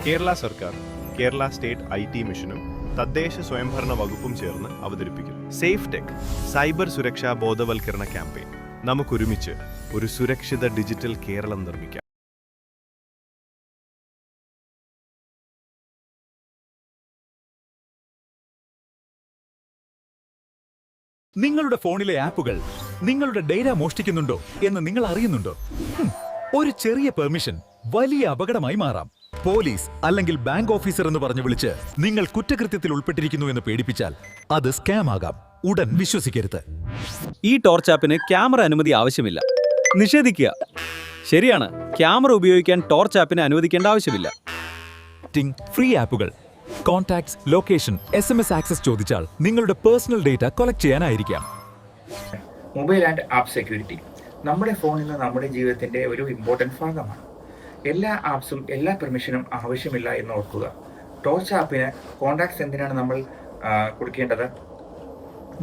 കേരള സർക്കാർ, Kerala state IT മിഷനും തദ്ദേശ സ്വയംഭരണ വകുപ്പും ചേർന്ന് അവതരിപ്പിക്കും സേഫ് ടെക് സൈബർ സുരക്ഷാ ബോധവൽക്കരണ ക്യാമ്പയിൻ. നമുക്കൊരുമിച്ച് ഒരു സുരക്ഷിത ഡിജിറ്റൽ കേരളം നിർമ്മിക്കാം. നിങ്ങളുടെ ഫോണിലെ ആപ്പുകൾ നിങ്ങളുടെ ഡേറ്റ മോഷ്ടിക്കുന്നുണ്ടോ എന്ന് നിങ്ങൾ അറിയുന്നുണ്ടോ? ഒരു ചെറിയ പെർമിഷൻ വലിയ അപകടമായി മാറാം. പോലീസ് അല്ലെങ്കിൽ ബാങ്ക് ഓഫീസർ എന്ന് പറഞ്ഞു വിളിച്ച് നിങ്ങൾ കുറ്റകൃത്യത്തിൽ ഉൾപ്പെട്ടിരിക്കുന്നു എന്ന് പേടിപ്പിച്ചാൽ അത് സ്കാം ആകാം. ഉടൻ വിശ്വസിക്കരുത്. ഈ ടോർച്ച് ആപ്പിന് ക്യാമറ അനുമതി ആവശ്യമില്ല. നിഷേധിക്കുക. ശരിയാണ്, ക്യാമറ ഉപയോഗിക്കാൻ ടോർച്ച് ആപ്പിന് അനുവദിക്കേണ്ട ആവശ്യമില്ല. ഫ്രീ ആപ്പുകൾ, കോൺടാക്ട്സ്, ലൊക്കേഷൻ, SMS ആക്സസ് ചോദിച്ചാൽ നിങ്ങളുടെ പേഴ്സണൽ ഡേറ്റ കളക്ട് ചെയ്യാനായിരിക്കാം. മൊബൈൽ ആൻഡ് ആപ്പ് സെക്യൂരിറ്റി നമ്മുടെ ഫോണിൽ നമ്മുടെ ജീവിതത്തിൻ്റെ ഒരു ഇമ്പോർട്ടൻറ്റ് ഭാഗമാണ്. എല്ലാ ആപ്സും എല്ലാ പെർമിഷനും ആവശ്യമില്ല എന്ന് ഓർക്കുക. ടോർച്ച് ആപ്പിന് കോൺടാക്ട്സ് എന്തിനാണ് നമ്മൾ കൊടുക്കേണ്ടത്?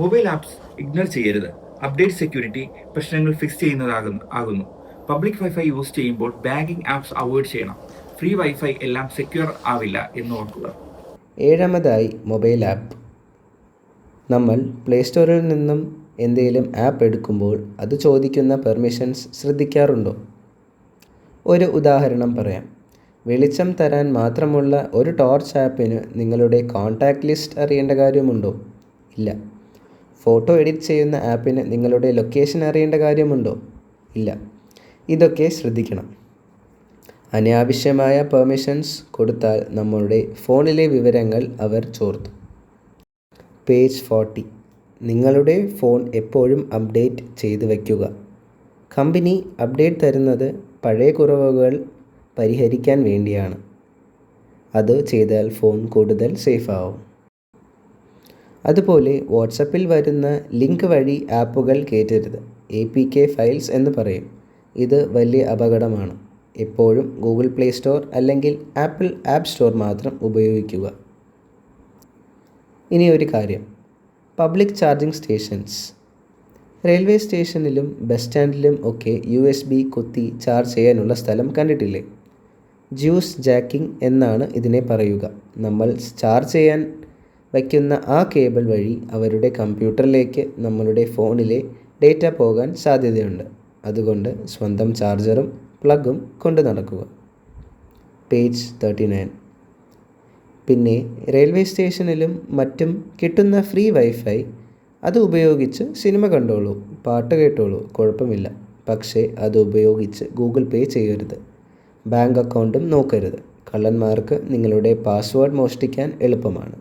മൊബൈൽ ആപ്സ് ഇഗ്നോർ ചെയ്യരുത്. അപ്ഡേറ്റ് സെക്യൂരിറ്റി പ്രശ്നങ്ങൾ ഫിക്സ് ചെയ്യുന്നതാകുന്നു. പബ്ലിക് വൈഫൈ യൂസ് ചെയ്യുമ്പോൾ ബാങ്കിങ് ആപ്സ് അവോയ്ഡ് ചെയ്യണം. ഫ്രീ വൈഫൈ എല്ലാം സെക്യൂർ ആവില്ല എന്ന് ഓർക്കുക. ഏഴാമതായി മൊബൈൽ ആപ്പ്. നമ്മൾ പ്ലേ സ്റ്റോറിൽ നിന്നും എന്തെങ്കിലും ആപ്പ് എടുക്കുമ്പോൾ അത് ചോദിക്കുന്ന പെർമിഷൻസ് ശ്രദ്ധിക്കാറുണ്ടോ? ഒരു ഉദാഹരണം പറയാം. വെളിച്ചം തരാൻ മാത്രമുള്ള ഒരു ടോർച്ച് ആപ്പിന് നിങ്ങളുടെ കോൺടാക്റ്റ് ലിസ്റ്റ് അറിയേണ്ട കാര്യമുണ്ടോ? ഇല്ല. ഫോട്ടോ എഡിറ്റ് ചെയ്യുന്ന ആപ്പിന് നിങ്ങളുടെ ലൊക്കേഷൻ അറിയേണ്ട കാര്യമുണ്ടോ? ഇല്ല. ഇതൊക്കെ ശ്രദ്ധിക്കണം. അനാവശ്യമായ പെർമിഷൻസ് കൊടുത്താൽ നമ്മളുടെ ഫോണിലെ വിവരങ്ങൾ അവർ ചോർത്തും. പേജ് 40. നിങ്ങളുടെ ഫോൺ എപ്പോഴും അപ്ഡേറ്റ് ചെയ്ത് വയ്ക്കുക. കമ്പനി അപ്ഡേറ്റ് തരുന്നത് പഴയ കുറവുകൾ പരിഹരിക്കാൻ വേണ്ടിയാണ്. അത് ചെയ്താൽ ഫോൺ കൂടുതൽ സേഫ് ആവും. അതുപോലെ വാട്സപ്പിൽ വരുന്ന ലിങ്ക് വഴി ആപ്പുകൾ കയറ്റരുത്. APK ഫയൽസ് എന്ന് പറയും. ഇത് വലിയ അപകടമാണ്. എപ്പോഴും ഗൂഗിൾ പ്ലേ സ്റ്റോർ അല്ലെങ്കിൽ ആപ്പിൾ ആപ്പ് സ്റ്റോർ മാത്രം ഉപയോഗിക്കുക. ഇനി ഒരു കാര്യം, പബ്ലിക് ചാർജിംഗ് സ്റ്റേഷൻസ്. റെയിൽവേ സ്റ്റേഷനിലും ബസ് സ്റ്റാൻഡിലും ഒക്കെ USB കുത്തി ചാർജ് ചെയ്യാനുള്ള സ്ഥലം കണ്ടിട്ടില്ലേ? ജ്യൂസ് ജാക്കിംഗ് എന്നാണ് ഇതിനെ പറയുക. നമ്മൾ ചാർജ് ചെയ്യാൻ വയ്ക്കുന്ന ആ കേബിൾ വഴി അവരുടെ കമ്പ്യൂട്ടറിലേക്ക് നമ്മളുടെ ഫോണിലെ ഡേറ്റ പോകാൻ സാധ്യതയുണ്ട്. അതുകൊണ്ട് സ്വന്തം ചാർജറും പ്ലഗും കൊണ്ട് നടക്കുക. പേജ് 39. പിന്നെ റെയിൽവേ സ്റ്റേഷനിലും മറ്റും കിട്ടുന്ന ഫ്രീ വൈഫൈ അത് ഉപയോഗിച്ച് സിനിമ കണ്ടോളൂ, പാട്ട് കേട്ടോളൂ, കുഴപ്പമില്ല. പക്ഷേ അത് ഉപയോഗിച്ച് ഗൂഗിൾ പേ ചെയ്യരുത്. ബാങ്ക് അക്കൗണ്ടും നോക്കരുത്. കള്ളന്മാർക്ക് നിങ്ങളുടെ പാസ്വേഡ് മോഷ്ടിക്കാൻ എളുപ്പമാണ്.